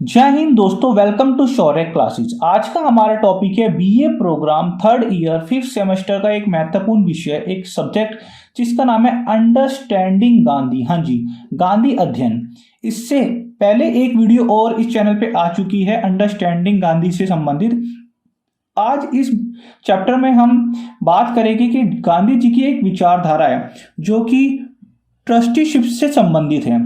जय हिंद दोस्तों, welcome to Shaurya classes. आज का हमारा टॉपिक है BA programme third year fifth semester का एक महत्वपूर्ण विषय, एक सब्जेक्ट जिसका नाम है अंडरस्टैंडिंग गांधी। हाँ जी, गांधी अध्ययन। इससे पहले एक वीडियो और इस चैनल पे आ चुकी है अंडरस्टैंडिंग गांधी से संबंधित। आज इस चैप्टर में हम बात करेंगे कि गांधी जी की एक विचारधारा है जो कि ट्रस्टीशिप से संबंधित है।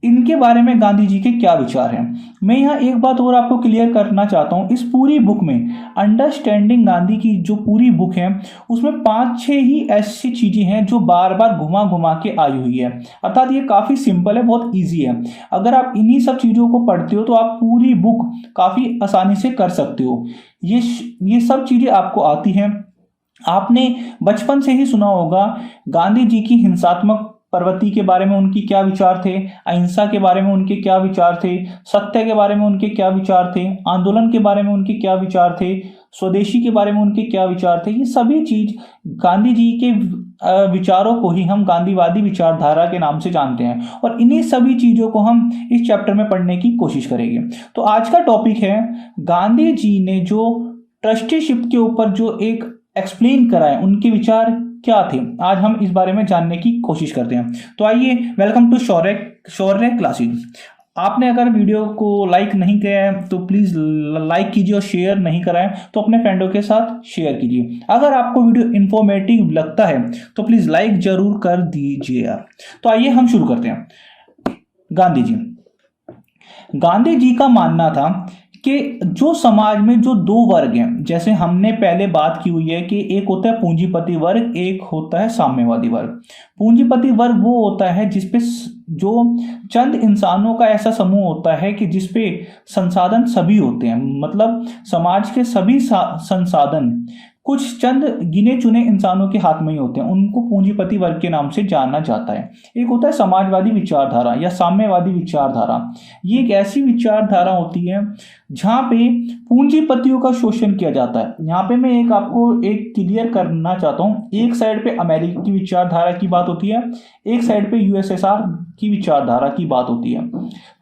इनके बारे में गांधी जी के क्या विचार हैं, मैं यहाँ एक बात और आपको क्लियर करना चाहता हूँ। इस पूरी बुक में अंडरस्टैंडिंग गांधी की जो पूरी बुक है उसमें 5-6 ही ऐसी चीजें हैं जो बार बार घुमा घुमा के आई हुई है। अर्थात ये काफी सिंपल है, बहुत इजी है। अगर आप इन्हीं सब चीजों को पढ़ते हो तो आप पूरी बुक काफी आसानी से कर सकते हो। ये सब चीजें आपको आती हैं। आपने बचपन से ही सुना होगा गांधी जी की हिंसात्मक प्रवृत्ति के बारे में उनकी क्या विचार थे, अहिंसा के बारे में उनके क्या विचार थे, सत्य के बारे में उनके क्या विचार थे, आंदोलन के बारे में उनके क्या विचार थे, स्वदेशी के बारे में उनके क्या विचार थे। ये सभी चीज गांधी जी के विचारों को ही हम गांधीवादी विचारधारा के नाम से जानते हैं और इन्हीं सभी चीजों को हम इस चैप्टर में पढ़ने की कोशिश करेंगे। तो आज का टॉपिक है गांधी जी ने जो ट्रस्टीशिप के ऊपर जो एक एक्सप्लेन करा है, उनके विचार क्या थे, आज हम इस बारे में जानने की कोशिश करते हैं। तो आइए, वेलकम टू शौर्य क्लासेस। आपने अगर वीडियो को लाइक नहीं किया है तो प्लीज लाइक कीजिए और शेयर नहीं करा है तो अपने फ्रेंडों के साथ शेयर कीजिए। अगर आपको वीडियो इंफॉर्मेटिव लगता है तो प्लीज लाइक जरूर कर दीजिए यार। तो आइए हम शुरू करते हैं। गांधी जी का मानना था कि जो समाज में जो दो वर्ग हैं, जैसे हमने पहले बात की हुई है कि एक होता है पूंजीपति वर्ग, एक होता है साम्यवादी वर्ग। पूंजीपति वर्ग वो होता है जिसपे जो चंद इंसानों का ऐसा समूह होता है कि जिसपे संसाधन सभी होते हैं, मतलब समाज के सभी संसाधन कुछ चंद गिने चुने इंसानों के हाथ में ही होते हैं, उनको पूंजीपति वर्ग के नाम से जाना जाता है। एक होता है समाजवादी विचारधारा या साम्यवादी विचारधारा। ये एक ऐसी विचारधारा होती है जहाँ पे पूंजीपतियों का शोषण किया जाता है। यहाँ पे मैं आपको एक क्लियर करना चाहता हूँ, एक साइड पे अमेरिका की विचारधारा की बात होती है, एक साइड पे यूएसएसआर की विचारधारा की बात होती है।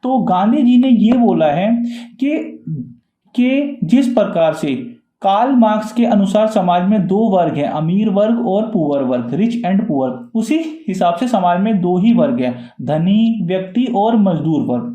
तो गांधी जी ने ये बोला है कि जिस प्रकार से कार्ल मार्क्स के अनुसार समाज में दो वर्ग हैं, अमीर वर्ग और पुअर वर्ग, रिच एंड पुअर, उसी हिसाब से समाज में दो ही वर्ग हैं, धनी व्यक्ति और मजदूर वर्ग।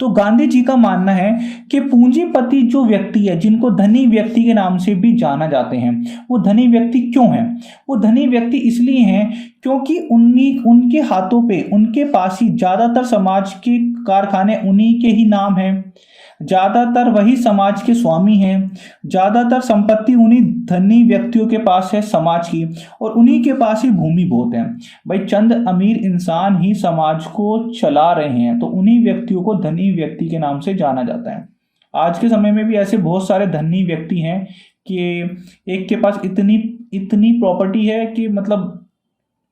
तो गांधी जी का मानना है कि पूंजीपति जो व्यक्ति है, जिनको धनी व्यक्ति के नाम से भी जाना जाते हैं, वो धनी व्यक्ति क्यों हैं? वो धनी व्यक्ति इसलिए हैं क्योंकि उनके हाथों पे, उनके पास ही ज्यादातर समाज के कारखाने उन्हीं के ही नाम हैं, ज्यादातर वही समाज के स्वामी हैं, ज्यादातर संपत्ति उन्हीं धनी व्यक्तियों के पास है समाज की, और उन्हीं के पास ही भूमि बहुत है। भाई चंद अमीर इंसान ही समाज को चला रहे हैं, तो उन्हीं व्यक्तियों को धनी व्यक्ति के नाम से जाना जाता है। आज के समय में भी ऐसे बहुत सारे धनी व्यक्ति हैं कि एक के पास इतनी प्रॉपर्टी है कि मतलब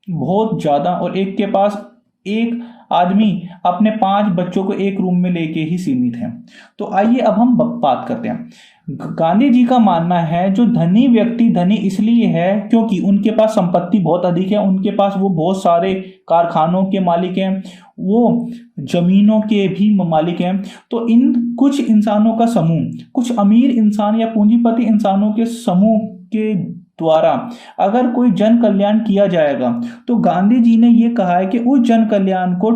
बहुत ज्यादा, और एक के पास एक आदमी अपने 5 बच्चों को एक रूम में लेके ही सीमित है। तो आइए अब हम बात करते हैं। गांधी जी का मानना है जो धनी व्यक्ति धनी इसलिए है क्योंकि उनके पास संपत्ति बहुत अधिक है, उनके पास वो बहुत सारे कारखानों के मालिक हैं, वो जमीनों के भी मालिक हैं। तो इन कुछ इंसानों का समूह, कुछ अमीर इंसान या पूंजीपति इंसानों के समूह के द्वारा अगर कोई जन कल्याण किया जाएगा तो गांधी जी ने यह कहा है कि उस जन कल्याण को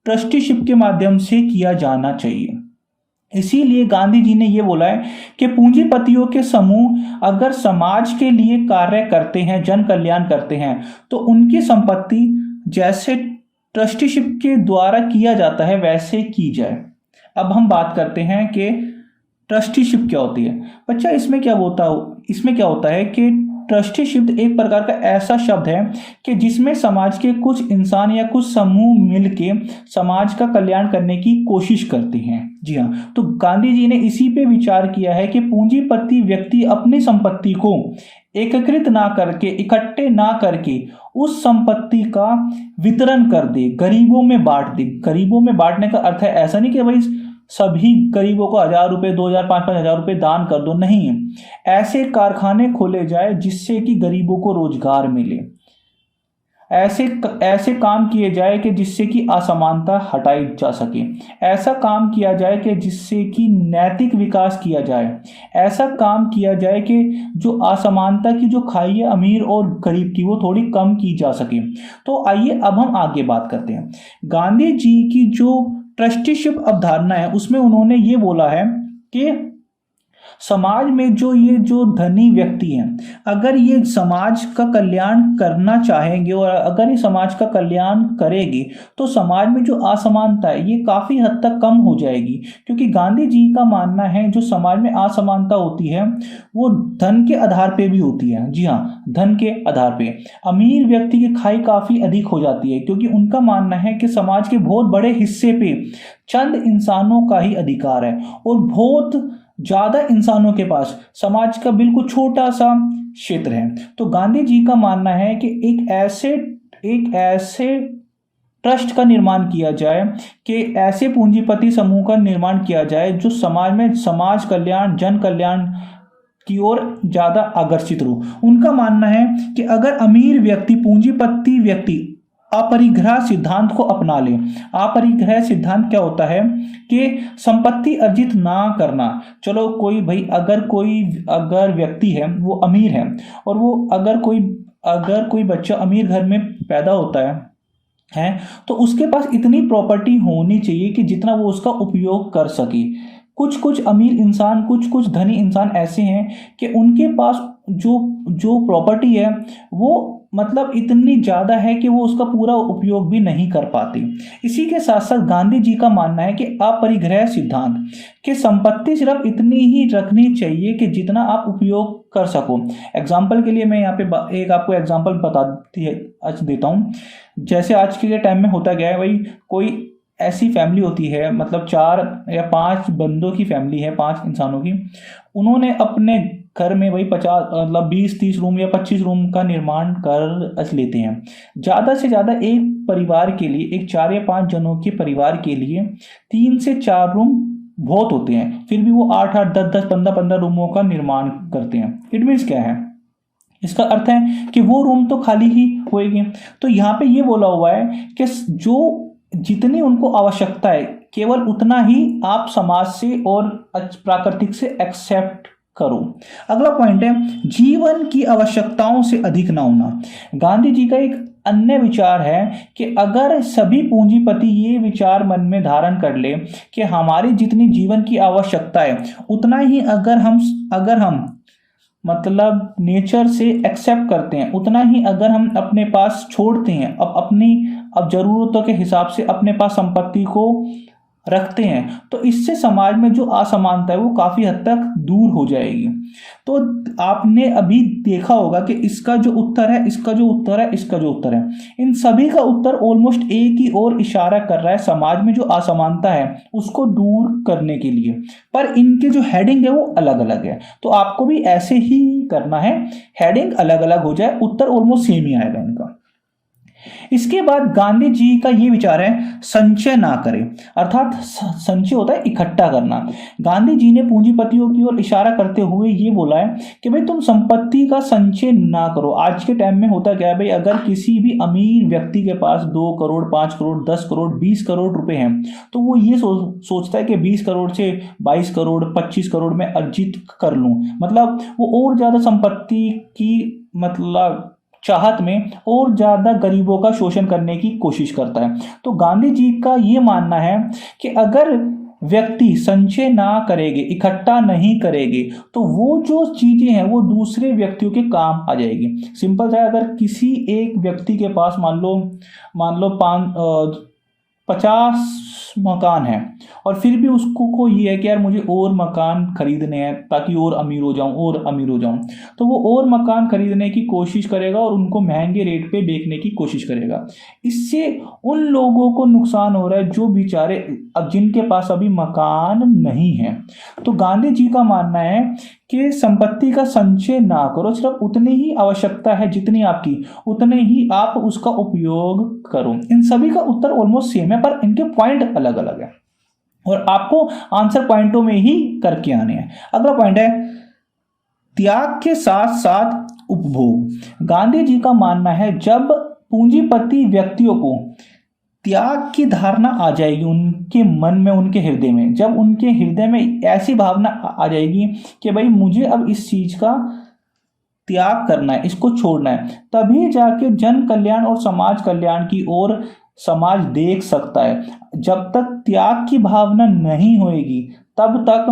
ट्रस्टीशिप के माध्यम से किया जाना चाहिए। इसीलिए गांधी जी ने यह बोला है कि पूंजीपतियों के समूह अगर समाज के लिए कार्य करते हैं, जन कल्याण करते हैं, तो उनकी संपत्ति जैसे ट्रस्टीशिप के द्वारा किया जाता है वैसे की जाए। अब हम बात करते हैं कि ट्रस्टीशिप क्या होती है। बच्चा इसमें क्या होता है कि ट्रस्टीशिप एक प्रकार का ऐसा शब्द है कि जिसमें समाज के कुछ इंसान या कुछ समूह मिलके समाज का कल्याण करने की कोशिश करते हैं। जी हाँ, तो गांधी जी ने इसी पे विचार किया है कि पूंजीपति व्यक्ति अपनी संपत्ति को एकत्रित ना करके, इकट्ठे ना करके उस संपत्ति का वितरण कर दे, गरीबों में बांट दे। गरीबों में बांटने का अर्थ है ऐसा नहीं कि भाई सभी गरीबों को 1000 रुपए, 2000, 5-5 हजार रुपए दान कर दो, नहीं। ऐसे कारखाने खोले जाए जिससे कि गरीबों को रोजगार मिले, ऐसे ऐसे काम किए जाए कि जिससे कि असमानता हटाई जा सके। ऐसा काम किया जाए कि जिससे कि नैतिक विकास किया जाए। ऐसा काम किया जाए कि जो असमानता की जो खाई है अमीर और गरीब की, वो थोड़ी कम की जा सके। तो आइए अब हम आगे बात करते हैं। गांधी जी की जो ट्रस्टीशिप अवधारणा है उसमें उन्होंने ये बोला है कि समाज में जो धनी व्यक्ति हैं, अगर ये समाज का कल्याण करना चाहेंगे और अगर ये समाज का कल्याण करेगी तो समाज में जो असमानता है ये काफ़ी हद तक कम हो जाएगी। क्योंकि गांधी जी का मानना है जो समाज में असमानता होती है वो धन के आधार पे भी होती है। जी हाँ, धन के आधार पे अमीर व्यक्ति की खाई काफ़ी अधिक हो जाती है, क्योंकि उनका मानना है कि समाज के बहुत बड़े हिस्से पे चंद इंसानों का ही अधिकार है और बहुत ज्यादा इंसानों के पास समाज का बिल्कुल छोटा सा क्षेत्र है। तो गांधी जी का मानना है कि एक ऐसे ट्रस्ट का निर्माण किया जाए, कि ऐसे पूंजीपति समूह का निर्माण किया जाए जो समाज में समाज कल्याण, जन कल्याण की ओर ज्यादा आकर्षित हो। उनका मानना है कि अगर अमीर व्यक्ति, पूंजीपति व्यक्ति अपरिग्रह सिद्धांत को अपना ले। अपरिग्रह सिद्धांत क्या होता है कि संपत्ति अर्जित ना करना। चलो कोई भाई, अगर व्यक्ति है वो अमीर है और वो अगर कोई बच्चा अमीर घर में पैदा होता है तो उसके पास इतनी प्रॉपर्टी होनी चाहिए कि जितना वो उसका उपयोग कर सके। कुछ अमीर इंसान, कुछ धनी इंसान ऐसे हैं कि उनके पास जो प्रॉपर्टी है वो मतलब इतनी ज़्यादा है कि वो उसका पूरा उपयोग भी नहीं कर पाते। इसी के साथ साथ गांधी जी का मानना है कि अपरिग्रह सिद्धांत, कि संपत्ति सिर्फ इतनी ही रखनी चाहिए कि जितना आप उपयोग कर सको। एग्जाम्पल के लिए मैं यहाँ पे एक आपको एग्जाम्पल देता हूँ। जैसे आज के टाइम में होता गया है भाई, कोई ऐसी फैमिली होती है, मतलब 4 या 5 बंदों की फैमिली है, 5 इंसानों की। उन्होंने अपने घर में वही 50 मतलब 20-30 रूम या 25 रूम का निर्माण कर लेते हैं। ज़्यादा से ज़्यादा एक परिवार के लिए, एक 4 या 5 जनों के परिवार के लिए 3 से 4 रूम बहुत होते हैं। फिर भी वो 8-8, 10-10, 15-15 रूमों का निर्माण करते हैं। इट मीन्स क्या है? इसका अर्थ है कि वो रूम तो खाली ही होएंगे। तो यहाँ पे ये बोला हुआ है कि जो जितनी उनको आवश्यकता है केवल उतना ही आप समाज से और प्राकृतिक से एक्सेप्ट करो। अगला पॉइंट है जीवन की आवश्यकताओं से अधिक ना होना। गांधी जी का एक अन्य विचार है कि अगर सभी पूंजीपति ये विचार मन में धारण कर ले कि हमारी जितनी जीवन की आवश्यकता है उतना ही अगर हम मतलब नेचर से एक्सेप्ट करते हैं, उतना ही अगर हम अपने पास छोड़ते हैं, अब जरूरतों के हिसाब से अपने पास संपत्ति को रखते हैं, तो इससे समाज में जो असमानता है वो काफी हद तक दूर हो जाएगी। तो आपने अभी देखा होगा कि इसका जो उत्तर है, इसका जो उत्तर है, इन सभी का उत्तर ऑलमोस्ट एक ही ओर इशारा कर रहा है, समाज में जो असमानता है उसको दूर करने के लिए। पर इनके जो हेडिंग है वो अलग अलग है। तो आपको भी ऐसे ही करना है, हेडिंग अलग अलग हो जाए, उत्तर ऑलमोस्ट सेम ही आएगा इनका। इसके बाद गांधी जी का ये विचार है संचय ना करें, अर्थात संचय होता है इकट्ठा करना। गांधी जी ने पूंजीपतियों की ओर इशारा करते हुए ये बोला है कि भाई तुम संपत्ति का संचय ना करो। आज के टाइम में होता क्या है भाई, अगर किसी भी अमीर व्यक्ति के पास 2 करोड़, 5 करोड़, 10 करोड़, 20 करोड़ रुपए हैं तो वो ये सोचता है कि 20 करोड़ से 22 करोड़, 25 करोड़ में अर्जित कर लूं। मतलब वो और ज्यादा संपत्ति की मतलब चाहत में और ज्यादा गरीबों का शोषण करने की कोशिश करता है। तो गांधी जी का ये मानना है कि अगर व्यक्ति संचय ना करेंगे, इकट्ठा नहीं करेंगे, तो वो जो चीजें हैं वो दूसरे व्यक्तियों के काम आ जाएगी। सिंपल सा, अगर किसी एक व्यक्ति के पास मान लो 50 मकान है और फिर भी उसको को ये है कि यार मुझे और मकान खरीदने हैं ताकि और अमीर हो जाऊं, तो वो और मकान खरीदने की कोशिश करेगा और उनको महंगे रेट पे बेचने की कोशिश करेगा। इससे उन लोगों को नुकसान हो रहा है जो बेचारे अब जिनके पास अभी मकान नहीं है। तो गांधी जी का मानना है कि संपत्ति का संचय ना करो, सिर्फ उतनी ही आवश्यकता है जितनी आपकी, उतने ही आप उसका उपयोग करो। इन सभी का उत्तर ऑलमोस्ट सेम है पर इनके पॉइंट अलग अलग है और आपको आंसर पॉइंटों में ही करके आने हैं। अगला पॉइंट है त्याग के साथ साथ उपभोग। गांधी जी का मानना है जब पूंजीपति व्यक्तियों को त्याग की धारणा आ जाएगी उनके मन में, उनके हृदय में। जब उनके हृदय में ऐसी भावना आ जाएगी कि भाई मुझे अब इस चीज का त्याग करना है, इसको छोड़ना है, तभी जाके जन कल्याण और समाज कल्याण की ओर समाज देख सकता है। जब तक त्याग की भावना नहीं होएगी तब तक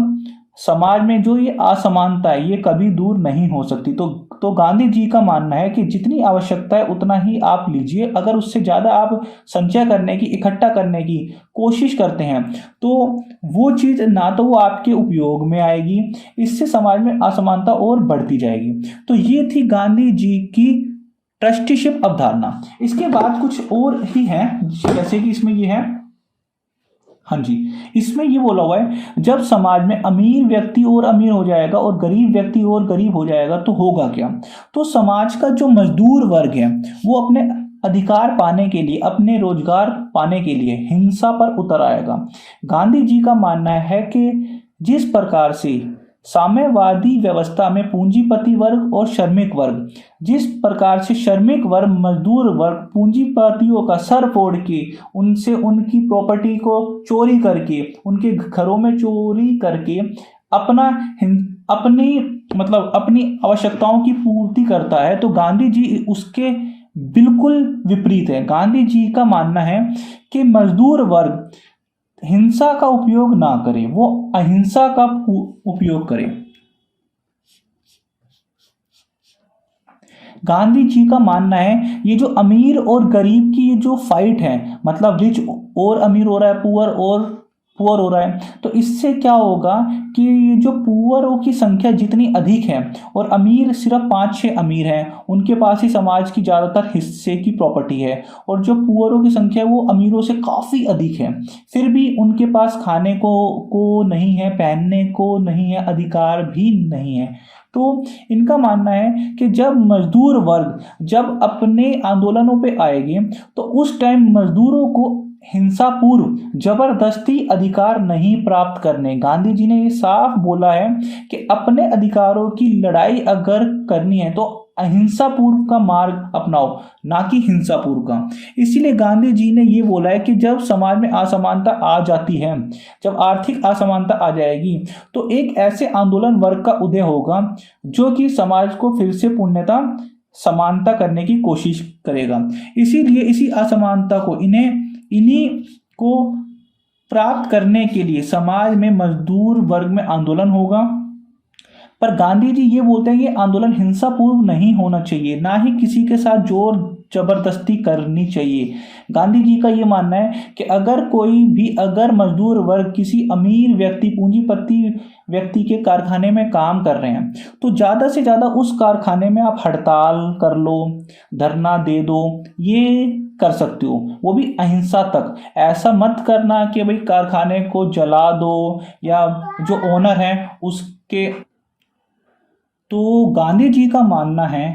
समाज में जो ये असमानता है ये कभी दूर नहीं हो सकती। तो गांधी जी का मानना है कि जितनी आवश्यकता है उतना ही आप लीजिए। अगर उससे ज़्यादा आप संचय करने की, इकट्ठा करने की कोशिश करते हैं तो वो चीज़ ना तो वो आपके उपयोग में आएगी, इससे समाज में असमानता और बढ़ती जाएगी। तो ये थी गांधी जी की ट्रस्टीशिप अवधारणा। इसके बाद कुछ और ही है, जैसे कि इसमें ये है, हाँ जी, इसमें ये बोला हुआ है जब समाज में अमीर व्यक्ति और अमीर हो जाएगा और गरीब व्यक्ति और गरीब हो जाएगा तो होगा क्या। तो समाज का जो मजदूर वर्ग है वो अपने अधिकार पाने के लिए, अपने रोजगार पाने के लिए हिंसा पर उतर आएगा। गांधी जी का मानना है कि जिस प्रकार से साम्यवादी व्यवस्था में पूंजीपति वर्ग और श्रमिक वर्ग, जिस प्रकार से श्रमिक वर्ग, मजदूर वर्ग पूंजीपतियों का सर फोड़ के, उनसे उनकी प्रॉपर्टी को चोरी करके, उनके घरों में चोरी करके अपनी आवश्यकताओं की पूर्ति करता है, तो गांधी जी उसके बिल्कुल विपरीत है। गांधी जी का मानना है कि मजदूर वर्ग हिंसा का उपयोग ना करे, वो अहिंसा का उपयोग करे। गांधी जी का मानना है ये जो अमीर और गरीब की ये जो फाइट है, मतलब रिच और अमीर हो रहा है, पुअर और पुअर हो रहा है, तो इससे क्या होगा कि ये जो पुअरों की संख्या जितनी अधिक है और अमीर सिर्फ 5-6 अमीर हैं, उनके पास ही समाज की ज़्यादातर हिस्से की प्रॉपर्टी है, और जो पुअरों की संख्या है वो अमीरों से काफ़ी अधिक है, फिर भी उनके पास खाने को नहीं है, पहनने को नहीं है, अधिकार भी नहीं है। तो इनका मानना है कि जब मजदूर वर्ग जब अपने आंदोलनों पे आएंगे तो उस टाइम मजदूरों को हिंसा पूर्व जबरदस्ती अधिकार नहीं प्राप्त करने। गांधी जी ने ये साफ बोला है कि अपने अधिकारों की लड़ाई अगर करनी है तो अहिंसा पूर्व का मार्ग अपनाओ, ना कि हिंसा पूर्व का। इसीलिए गांधी जी ने ये बोला है कि जब समाज में असमानता आ जाती है, जब आर्थिक असमानता आ जाएगी, तो एक ऐसे आंदोलन वर्ग का उदय होगा जो कि समाज को फिर से पूर्णता समानता करने की कोशिश करेगा। इसीलिए इसी असमानता को इन्हीं को प्राप्त करने के लिए समाज में मजदूर वर्ग में आंदोलन होगा। पर गांधी जी ये बोलते हैं कि आंदोलन हिंसा पूर्व नहीं होना चाहिए, ना ही किसी के साथ जोर जबरदस्ती करनी चाहिए। गांधी जी का ये मानना है कि अगर मजदूर वर्ग किसी अमीर व्यक्ति, पूंजीपति व्यक्ति के कारखाने में काम कर रहे हैं तो ज़्यादा से ज़्यादा उस कारखाने में आप हड़ताल कर लो, धरना दे दो, ये कर सकते हो, वो भी अहिंसा तक। ऐसा मत करना कि भाई कारखाने को जला दो या जो ओनर है उसके। तो गांधी जी का मानना है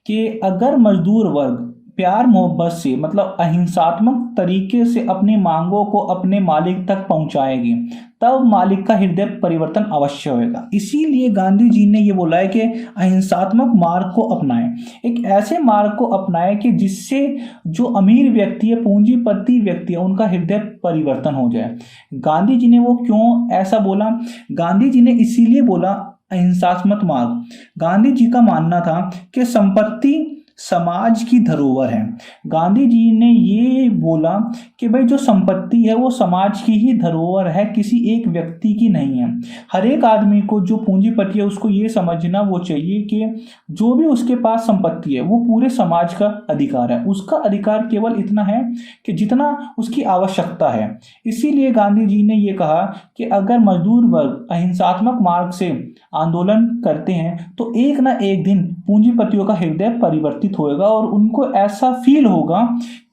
कि अगर मजदूर वर्ग प्यार मोहब्बत से, मतलब अहिंसात्मक तरीके से अपनी मांगों को अपने मालिक तक पहुंचाएगी तब मालिक का हृदय परिवर्तन अवश्य होगा। इसीलिए गांधी जी ने ये बोला है कि अहिंसात्मक मार्ग को अपनाएं, एक ऐसे मार्ग को अपनाएं कि जिससे जो अमीर व्यक्ति है, पूंजीपति व्यक्ति है, उनका हृदय परिवर्तन हो जाए। गांधी जी ने वो क्यों ऐसा बोला? गांधी जी ने इसीलिए बोला अहिंसात्मक मार्ग। गांधी जी का मानना था कि संपत्ति समाज की धरोहर है। गांधी जी ने ये बोला कि भाई जो संपत्ति है वो समाज की ही धरोहर है, किसी एक व्यक्ति की नहीं है। हर एक आदमी को, जो पूंजीपति है, उसको ये समझना वो चाहिए कि जो भी उसके पास संपत्ति है वो पूरे समाज का अधिकार है। उसका अधिकार केवल इतना है कि जितना उसकी आवश्यकता है। इसीलिए गांधी जी ने ये कहा कि अगर मजदूर वर्ग अहिंसात्मक मार्ग से आंदोलन करते हैं तो एक ना एक दिन पूंजीपतियों का हृदय परिवर्तित होएगा और उनको ऐसा फील होगा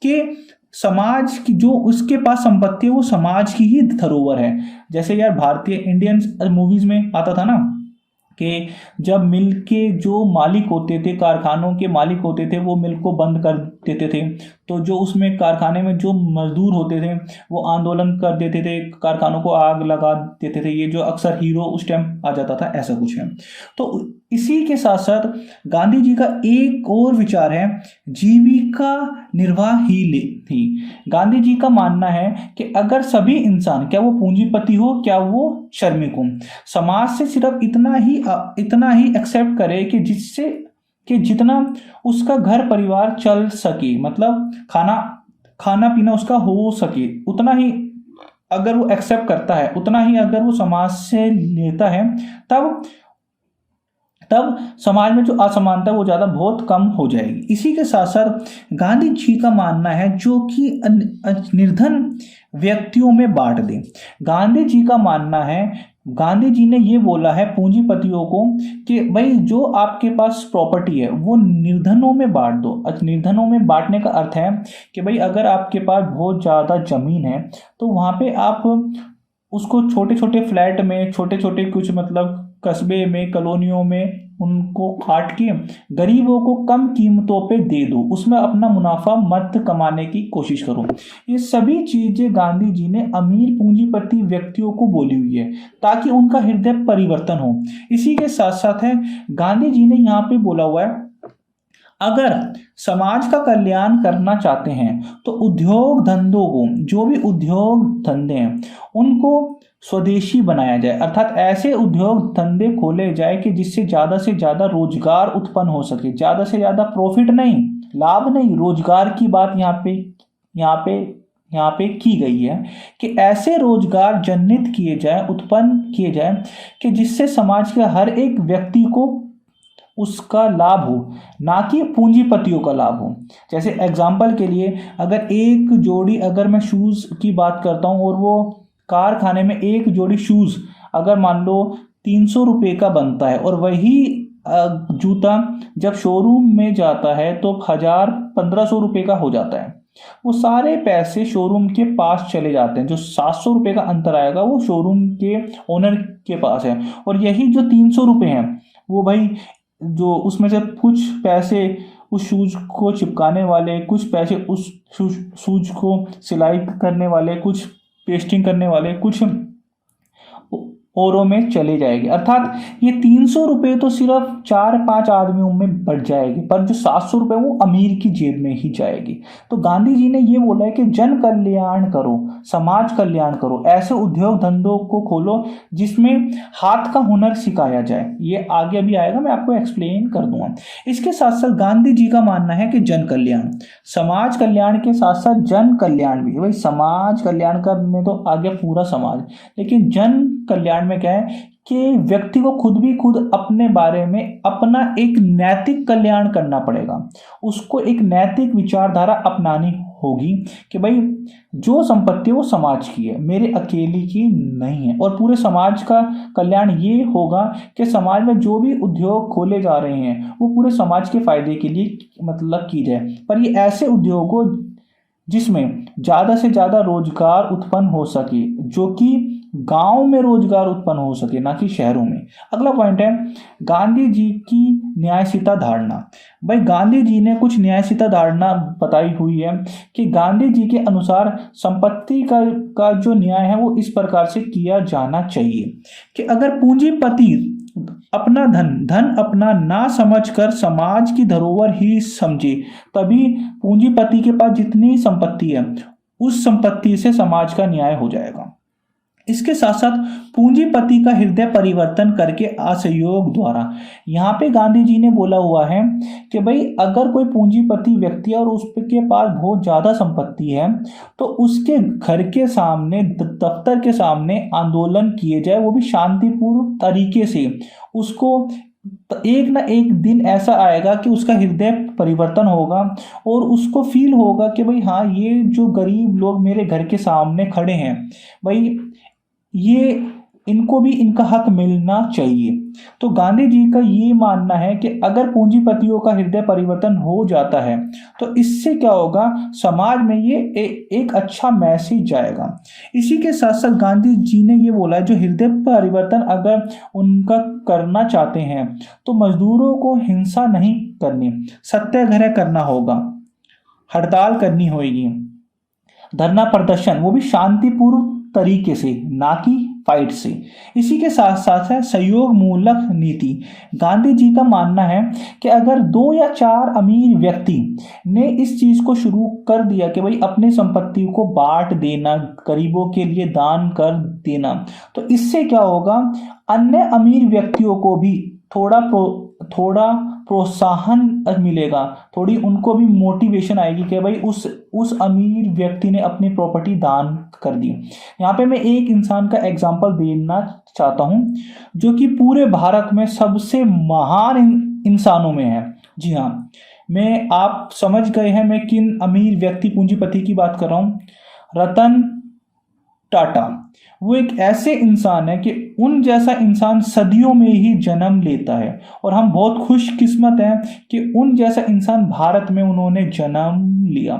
कि समाज की जो उसके पास संपत्ति है वो समाज की ही धरोहर है। जैसे यार भारतीय इंडियन मूवीज में आता था ना कि जब मिल के जो मालिक होते थे, कारखानों के मालिक होते थे, वो मिल को बंद कर देते थे, तो जो उसमें कारखाने में जो मजदूर होते थे वो आंदोलन कर देते थे, कारखानों को आग लगा देते थे। ये जो अक्सर हीरो उस टाइम आ जाता था, ऐसा कुछ है। तो इसी के साथ साथ गांधी जी का एक और विचार है, जीविका निर्वाह ही। गांधी जी का मानना है कि अगर सभी इंसान, क्या वो पूंजीपति हो क्या वो श्रमिक हो, समाज से सिर्फ इतना ही एक्सेप्ट करे कि जिससे कि जितना उसका घर परिवार चल सके, मतलब खाना पीना उसका हो सके, उतना ही अगर वो एक्सेप्ट करता है, उतना ही अगर वो समाज से लेता है, तब समाज में जो असमानता वो ज़्यादा बहुत कम हो जाएगी। इसी के साथ साथ गांधी जी का मानना है जो कि निर्धन व्यक्तियों में बांट दे। गांधी जी का मानना है, गांधी जी ने ये बोला है पूंजीपतियों को कि भाई जो आपके पास प्रॉपर्टी है वो निर्धनों में बांट दो। निर्धनों में बांटने का अर्थ है कि भाई अगर आपके पास बहुत ज़्यादा ज़मीन है तो वहाँ पे आप उसको छोटे छोटे फ्लैट में, छोटे छोटे कुछ मतलब कस्बे में, कॉलोनियों में उनको काट के गरीबों को कम कीमतों पे दे दो, उसमें अपना मुनाफा मत कमाने की कोशिश करो। ये सभी चीजें गांधी जी ने अमीर पूंजीपति व्यक्तियों को बोली हुई है ताकि उनका हृदय परिवर्तन हो। इसी के साथ साथ है, गांधी जी ने यहाँ पे बोला हुआ है, अगर समाज का कल्याण करना चाहते हैं तो उद्योग धंधों को, जो भी उद्योग धंधे हैं उनको स्वदेशी बनाया जाए, अर्थात ऐसे उद्योग धंधे खोले जाए कि जिससे ज़्यादा से ज़्यादा रोजगार उत्पन्न हो सके। ज़्यादा से ज़्यादा प्रॉफिट नहीं, लाभ नहीं, रोजगार की बात यहाँ पे की गई है कि ऐसे रोजगार जनित किए जाए, उत्पन्न किए जाए कि जिससे समाज के हर एक व्यक्ति को उसका लाभ हो, ना कि पूंजीपतियों का लाभ हो। जैसे एग्जाम्पल के लिए अगर एक जोड़ी, अगर मैं शूज़ की बात करता हूँ और वो कारखाने में एक जोड़ी शूज़ अगर मान लो 300 रुपये का बनता है और वही जूता जब शोरूम में जाता है तो 1500 रुपये का हो जाता है। वो सारे पैसे शोरूम के पास चले जाते हैं, जो 700 रुपये का अंतर आएगा वो शोरूम के ओनर के पास है। और यही जो 300 रुपये हैं वो भाई जो उसमें से कुछ पैसे उस शूज को चिपकाने वाले, कुछ पैसे उस शूज को सिलाई करने वाले, कुछ पेस्टिंग करने वाले, कुछ औरों में चले जाएंगे। अर्थात ये 300 रुपये तो सिर्फ 4-5 आदमियों में बढ़ जाएगी, पर जो 700 रुपये वो अमीर की जेब में ही जाएगी। तो गांधी जी ने ये बोला है कि जन कल्याण करो, समाज कल्याण करो, ऐसे उद्योग धंधों को खोलो जिसमें हाथ का हुनर सिखाया जाए। ये आगे अभी आएगा, मैं आपको एक्सप्लेन कर दूंगा। इसके साथ साथ गांधी जी का मानना है कि जन कल्याण, समाज कल्याण के साथ साथ जन कल्याण भी। भाई समाज कल्याण करने तो आ गया पूरा समाज, लेकिन जन कल्याण में क्या है कि व्यक्ति को खुद अपने बारे में अपना एक नैतिक कल्याण करना पड़ेगा। उसको एक नैतिक विचारधारा अपनानी होगी कि भाई जो संपत्ति वो समाज की है, मेरे अकेले की नहीं है। और पूरे समाज का कल्याण ये होगा कि समाज में जो भी उद्योग खोले जा रहे हैं वो पूरे समाज के फायदे के लिए मतलब की जाए। पर ये ऐसे उद्योगों जिसमें ज़्यादा से ज़्यादा रोजगार उत्पन्न हो सके, जो कि गांव में रोजगार उत्पन्न हो सके, ना कि शहरों में। अगला पॉइंट है गांधी जी की न्यायशीता धारणा। भाई गांधी जी ने कुछ न्यायशीता धारणा बताई हुई है कि गांधी जी के अनुसार संपत्ति का जो न्याय है वो इस प्रकार से किया जाना चाहिए कि अगर पूंजीपति अपना धन अपना ना समझकर समाज की धरोहर ही समझे, तभी पूंजीपति के पास जितनी संपत्ति है उस संपत्ति से समाज का न्याय हो जाएगा। इसके साथ साथ पूंजीपति का हृदय परिवर्तन करके असहयोग द्वारा। यहाँ पे गांधी जी ने बोला हुआ है कि भाई अगर कोई पूंजीपति व्यक्ति है और उसके पास बहुत ज़्यादा संपत्ति है तो उसके घर के सामने, दफ्तर के सामने आंदोलन किए जाए, वो भी शांतिपूर्ण तरीके से। उसको एक ना एक दिन ऐसा आएगा कि उसका हृदय परिवर्तन होगा और उसको फील होगा कि भाई हाँ, ये जो गरीब लोग मेरे घर के सामने खड़े हैं, भाई ये इनको भी इनका हक मिलना चाहिए। तो गांधी जी का ये मानना है कि अगर पूंजीपतियों का हृदय परिवर्तन हो जाता है तो इससे क्या होगा, समाज में ये एक अच्छा मैसेज जाएगा। इसी के साथ साथ गांधी जी ने ये बोला है जो हृदय परिवर्तन अगर उनका करना चाहते हैं तो मजदूरों को हिंसा नहीं करनी, सत्याग्रह करना होगा। हड़ताल करनी होगी, धरना प्रदर्शन, वो भी शांतिपूर्ण तरीके से, ना कि फाइट से। इसी के साथ साथ है सहयोग मूलक नीति। गांधी जी का मानना है कि अगर 2 या 4 अमीर व्यक्ति ने इस चीज को शुरू कर दिया कि भाई अपनी संपत्ति को बांट देना, गरीबों के लिए दान कर देना, तो इससे क्या होगा, अन्य अमीर व्यक्तियों को भी थोड़ा प्रोत्साहन मिलेगा, थोड़ी उनको भी मोटिवेशन आएगी कि भाई उस अमीर व्यक्ति ने अपनी प्रॉपर्टी दान कर दी। यहाँ पे मैं एक इंसान का एग्जांपल देना चाहता हूँ जो कि पूरे भारत में सबसे महान इंसानों में है। जी हाँ, आप समझ गए हैं मैं किन अमीर व्यक्ति पूंजीपति की बात कर रहा हूँ। रतन टाटा, वो एक ऐसे इंसान है कि उन जैसा इंसान सदियों में ही जन्म लेता है, और हम बहुत खुशकिस्मत हैं कि उन जैसा इंसान भारत में उन्होंने जन्म लिया।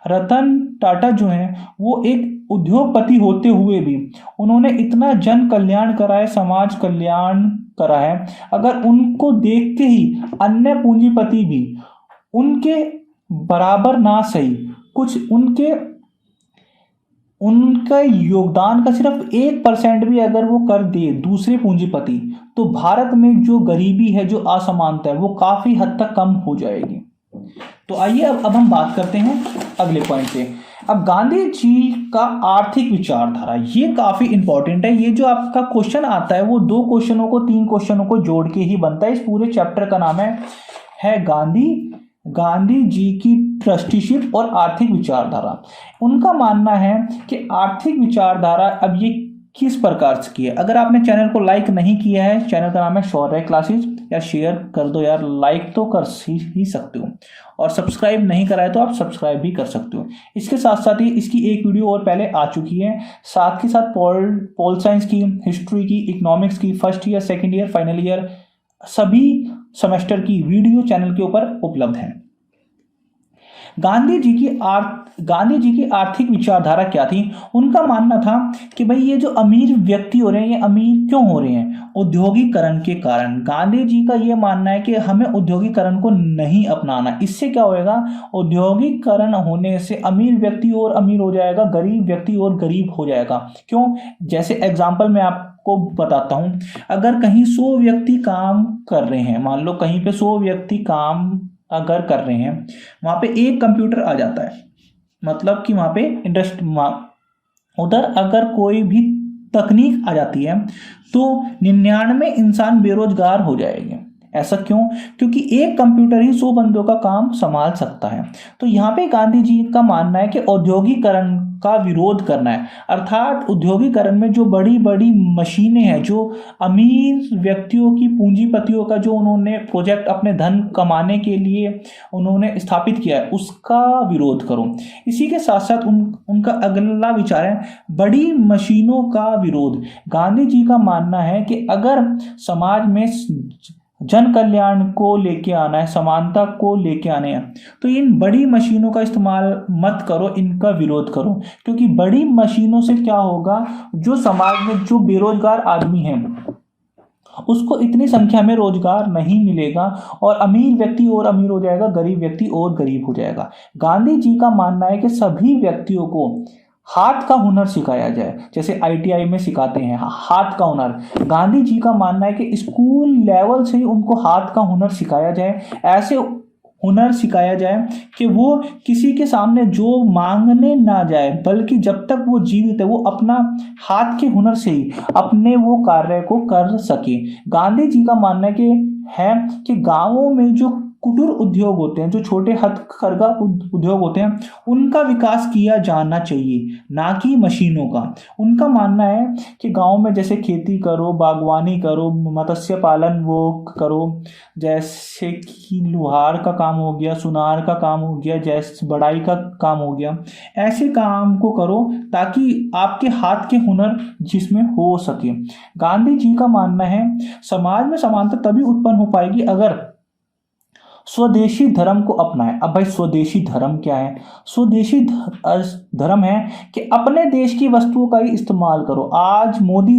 रतन टाटा जो हैं वो एक उद्योगपति होते हुए भी उन्होंने इतना जन कल्याण करा है, समाज कल्याण करा है, अगर उनको देख के ही अन्य पूंजीपति भी उनके बराबर ना सही कुछ उनका योगदान का सिर्फ 1% भी अगर वो कर दे दूसरे पूंजीपति, तो भारत में जो गरीबी है, जो असमानता है, वो काफी हद तक कम हो जाएगी। तो आइए अब हम बात करते हैं अगले पॉइंट पे। अब गांधी जी का आर्थिक विचारधारा, ये काफी इंपॉर्टेंट है। ये जो आपका क्वेश्चन आता है वो 2 क्वेश्चनों को 3 क्वेश्चनों को जोड़ के ही बनता है। इस पूरे चैप्टर का नाम है गांधी जी की ट्रस्टीशिप और आर्थिक विचारधारा। उनका मानना है कि आर्थिक विचारधारा अब ये किस प्रकार से की है। अगर आपने चैनल को लाइक नहीं किया है, चैनल का नाम है शौर्य क्लासेस, यार शेयर कर दो यार, लाइक तो कर ही सकते हो, और सब्सक्राइब नहीं करा है तो आप सब्सक्राइब भी कर सकते हो। इसके साथ साथ ही इसकी एक वीडियो और पहले आ चुकी है, साथ के साथ पॉल साइंस की, हिस्ट्री की, इकोनॉमिक्स की, first year, second year, final year, सभी सेमेस्टर की वीडियो चैनल के ऊपर उपलब्ध है। गांधी जी की आर्थिक विचारधारा क्या थी। उनका मानना था कि भाई ये जो अमीर व्यक्ति हो रहे हैं, ये अमीर क्यों हो रहे हैं, औद्योगिकरण के कारण। गांधी जी का ये मानना है कि हमें औद्योगिकरण को नहीं अपनाना। इससे क्या होएगा, औद्योगिकरण होने से अमीर व्यक्ति और अमीर हो जाएगा, गरीब व्यक्ति और गरीब हो जाएगा। क्यों, जैसे एग्जाम्पल मैं आपको बताता हूं। अगर कहीं 100 व्यक्ति काम कर रहे हैं, मान लो कहीं पे 100 व्यक्ति काम अगर कर रहे हैं, वहां पे एक कंप्यूटर आ जाता है, मतलब कि वहां पे उधर अगर कोई भी तकनीक आ जाती है तो 99 इंसान बेरोजगार हो जाएंगे। ऐसा क्यों, क्योंकि एक कंप्यूटर ही 100 बंदों का काम संभाल सकता है। तो यहाँ पे गांधी जी का मानना है कि औद्योगिकरण का विरोध करना है, अर्थात औद्योगिकरण में जो बड़ी बड़ी मशीनें हैं, जो अमीर व्यक्तियों की, पूंजीपतियों का जो उन्होंने प्रोजेक्ट अपने धन कमाने के लिए उन्होंने स्थापित किया है, उसका विरोध करो। इसी के साथ साथ उनका अगला विचार है बड़ी मशीनों का विरोध। गांधी जी का मानना है कि अगर समाज में जन कल्याण को लेके आना है, समानता को लेके आने हैं, तो इन बड़ी मशीनों का इस्तेमाल मत करो, इनका विरोध करो। क्योंकि बड़ी मशीनों से क्या होगा, जो समाज में जो बेरोजगार आदमी है उसको इतनी संख्या में रोजगार नहीं मिलेगा, और अमीर व्यक्ति और अमीर हो जाएगा, गरीब व्यक्ति और गरीब हो जाएगा। गांधी जी का मानना है कि सभी व्यक्तियों को हाथ का हुनर सिखाया जाए, जैसे आईटीआई में सिखाते हैं हाथ का हुनर। गांधी जी का मानना है कि स्कूल लेवल से ही उनको हाथ का हुनर सिखाया जाए, ऐसे हुनर सिखाया जाए कि वो किसी के सामने जो मांगने ना जाए, बल्कि जब तक वो जीवित है वो अपना हाथ के हुनर से ही अपने वो कार्य को कर सके। गांधी जी का मानना है कि गांवों में जो कुटीर उद्योग होते हैं, जो छोटे हथकरघा उद्योग होते हैं, उनका विकास किया जाना चाहिए, ना कि मशीनों का। उनका मानना है कि गांव में जैसे खेती करो, बागवानी करो, मत्स्य पालन वो करो, जैसे कि लुहार का काम हो गया, सुनार का काम हो गया, जैसे बढ़ाई का काम हो गया, ऐसे काम को करो ताकि आपके हाथ के हुनर जिसमें हो सके। गांधी जी का मानना है समाज में समानता तभी उत्पन्न हो पाएगी अगर स्वदेशी धर्म को अपनाएं। अब भाई स्वदेशी धर्म क्या है, स्वदेशी धर्म है कि अपने देश की वस्तुओं का ही इस्तेमाल करो। आज मोदी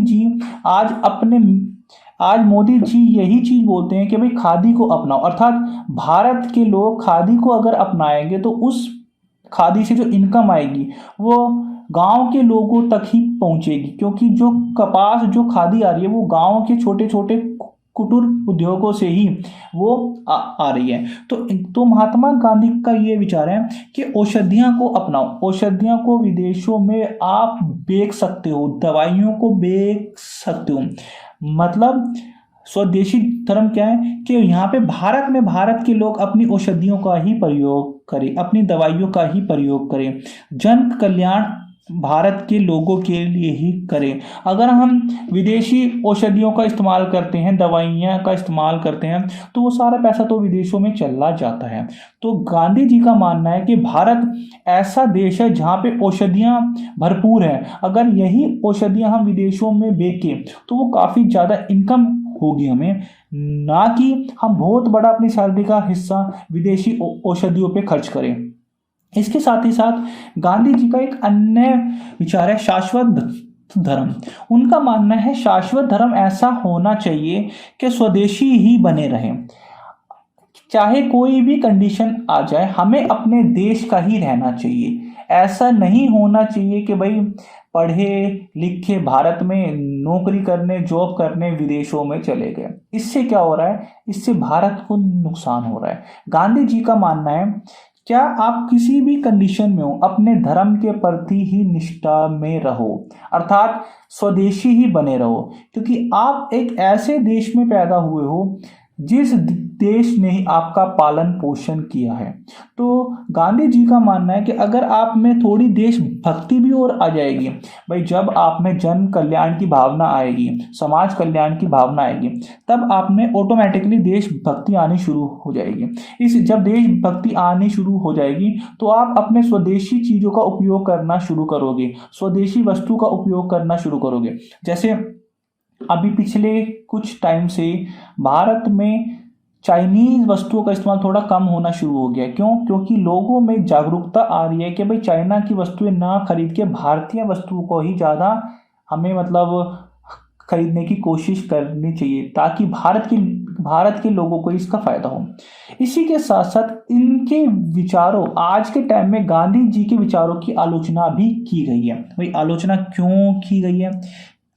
जी यही चीज बोलते हैं कि भाई खादी को अपनाओ, अर्थात भारत के लोग खादी को अगर अपनाएंगे तो उस खादी से जो इनकम आएगी वो गांव के लोगों तक ही पहुंचेगी, क्योंकि जो कपास जो खादी आ रही है वो गांव के छोटे छोटे कुटीर उद्योगों से ही वो आ रही है। तो महात्मा गांधी का ये विचार है कि औषधियां को अपनाओ, औषधियां को विदेशों में आप बेच सकते हो, दवाइयों को बेच सकते हो। मतलब स्वदेशी धर्म क्या है कि यहाँ पे भारत के लोग अपनी औषधियों का ही प्रयोग करें, अपनी दवाइयों का ही प्रयोग करें, जन कल्याण भारत के लोगों के लिए ही करें। अगर हम विदेशी औषधियों का इस्तेमाल करते हैं, दवाइयाँ का इस्तेमाल करते हैं, तो वो सारा पैसा तो विदेशों में चला जाता है। तो गांधी जी का मानना है कि भारत ऐसा देश है जहाँ पे औषधियाँ भरपूर हैं। अगर यही औषधियाँ हम विदेशों में बेचें तो वो काफ़ी ज़्यादा इनकम होगी हमें, ना कि हम बहुत बड़ा अपनी सैलरी का हिस्सा विदेशी औषधियों पे खर्च करें। इसके साथ ही साथ गांधी जी का एक अन्य विचार है शाश्वत धर्म। उनका मानना है शाश्वत धर्म ऐसा होना चाहिए कि स्वदेशी ही बने रहे, चाहे कोई भी कंडीशन आ जाए हमें अपने देश का ही रहना चाहिए। ऐसा नहीं होना चाहिए कि भाई पढ़े लिखे भारत में नौकरी करने जॉब करने विदेशों में चले गए। इससे क्या हो रहा है, इससे भारत को नुकसान हो रहा है। गांधी जी का मानना है क्या आप किसी भी कंडीशन में हो अपने धर्म के प्रति ही निष्ठा में रहो, अर्थात स्वदेशी ही बने रहो, क्योंकि आप एक ऐसे देश में पैदा हुए हो जिस देश ने ही आपका पालन पोषण किया है। तो गांधी जी का मानना है कि अगर आप में थोड़ी देशभक्ति भी और आ जाएगी, भाई जब आप में जन कल्याण की भावना आएगी, समाज कल्याण की भावना आएगी, तब आप में ऑटोमेटिकली देशभक्ति आनी शुरू हो जाएगी। जब देशभक्ति आनी शुरू हो जाएगी तो आप अपने स्वदेशी चीज़ों का उपयोग करना शुरू करोगे, स्वदेशी वस्तु का उपयोग करना शुरू करोगे। जैसे अभी पिछले कुछ टाइम से भारत में चाइनीज वस्तुओं का इस्तेमाल थोड़ा कम होना शुरू हो गया। क्यों? क्योंकि लोगों में जागरूकता आ रही है कि भाई चाइना की वस्तुएं ना खरीद के भारतीय वस्तुओं को ही ज़्यादा हमें मतलब खरीदने की कोशिश करनी चाहिए, ताकि भारत के लोगों को इसका फायदा हो। इसी के साथ साथ इनके विचारों, आज के टाइम में गांधी जी के विचारों की आलोचना भी की गई है। भाई आलोचना क्यों की गई है?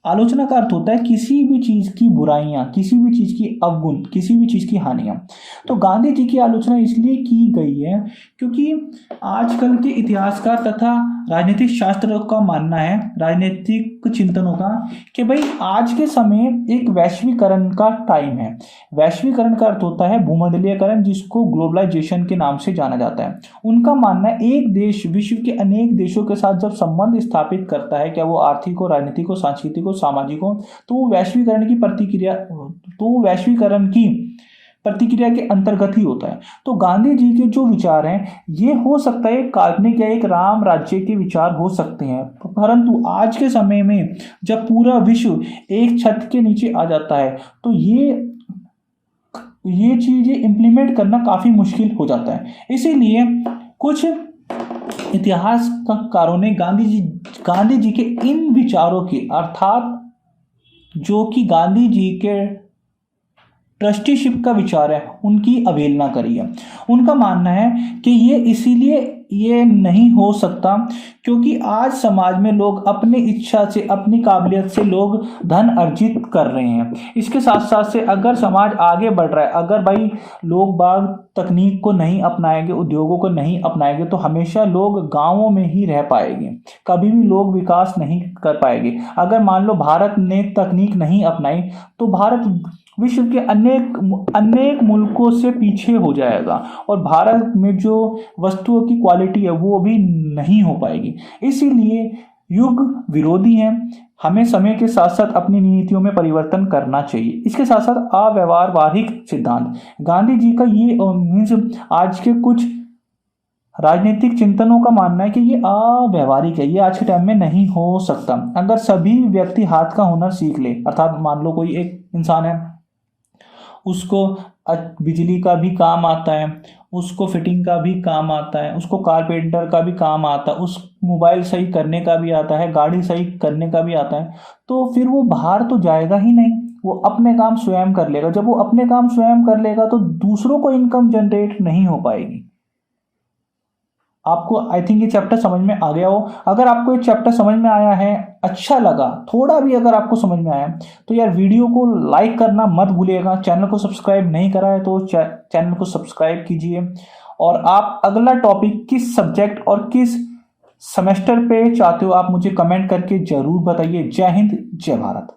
आलोचना का अर्थ होता है किसी भी चीज की बुराइयां, किसी भी चीज की अवगुण, किसी भी चीज की हानियां। तो गांधी जी की आलोचना इसलिए की गई है क्योंकि आजकल के इतिहासकार तथा राजनीतिक शास्त्र का मानना है, राजनीतिक चिंतनों का, कि भाई आज के समय एक वैश्वीकरण का टाइम है। वैश्वीकरण का अर्थ होता है भूमंडलीयकरण, जिसको ग्लोबलाइजेशन के नाम से जाना जाता है। उनका मानना है एक देश विश्व के अनेक देशों के साथ जब संबंध स्थापित करता है, क्या वो आर्थिक हो, राजनीतिक हो, सांस्कृतिक हो, सामाजिक हो, तो वैश्वीकरण की प्रतिक्रिया के अंतर्गत ही होता है। तो गांधी जी के जो विचार हैं ये हो सकता है काल्पनिक या एक राम राज्य के विचार हो सकते हैं, परंतु आज के समय में जब पूरा विश्व एक छत के नीचे आ जाता है तो ये चीजें इंप्लीमेंट करना काफी मुश्किल हो जाता है। इसीलिए कुछ इतिहासकारों ने गांधी जी के इन विचारों की, अर्थात जो कि गांधी जी के ट्रस्टीशिप का विचार है, उनकी अवहेलना करी है। उनका मानना है कि ये इसीलिए ये नहीं हो सकता क्योंकि आज समाज में लोग अपनी इच्छा से, अपनी काबिलियत से लोग धन अर्जित कर रहे हैं। इसके साथ साथ से अगर समाज आगे बढ़ रहा है, अगर भाई लोग बाग तकनीक को नहीं अपनाएंगे, उद्योगों को नहीं अपनाएंगे, तो हमेशा लोग गांवों में ही रह पाएंगे, कभी भी लोग विकास नहीं कर पाएंगे। अगर मान लो भारत ने तकनीक नहीं अपनाई तो भारत विश्व के अनेक मुल्कों से पीछे हो जाएगा और भारत में जो वस्तुओं की क्वालिटी है वो भी नहीं हो पाएगी। इसीलिए युग विरोधी हैं, हमें समय के साथ साथ अपनी नीतियों में परिवर्तन करना चाहिए। इसके साथ साथ अव्यवहारिक सिद्धांत, गांधी जी का ये मीन्स आज के कुछ राजनीतिक चिंतनों का मानना है कि ये अव्यवहारिक है, ये आज के टाइम में नहीं हो सकता। अगर सभी व्यक्ति हाथ का हुनर सीख ले, अर्थात मान लो कोई एक इंसान है, उसको बिजली का भी काम आता है, उसको फिटिंग का भी काम आता है, उसको कारपेंटर का भी काम आता है, उस मोबाइल सही करने का भी आता है, गाड़ी सही करने का भी आता है, तो फिर वो बाहर तो जाएगा ही नहीं, वो अपने काम स्वयं कर लेगा। जब वो अपने काम स्वयं कर लेगा तो दूसरों को इनकम जनरेट नहीं हो पाएगी। आपको आई थिंक ये चैप्टर समझ में आ गया हो। अगर आपको ये चैप्टर समझ में आया है, अच्छा लगा, थोड़ा भी अगर आपको समझ में आया तो यार वीडियो को लाइक करना मत भूलिएगा। चैनल को सब्सक्राइब नहीं करा है तो चैनल को सब्सक्राइब कीजिए। और आप अगला टॉपिक किस सब्जेक्ट और किस सेमेस्टर पे चाहते हो आप मुझे कमेंट करके जरूर बताइए। जय हिंद, जय भारत।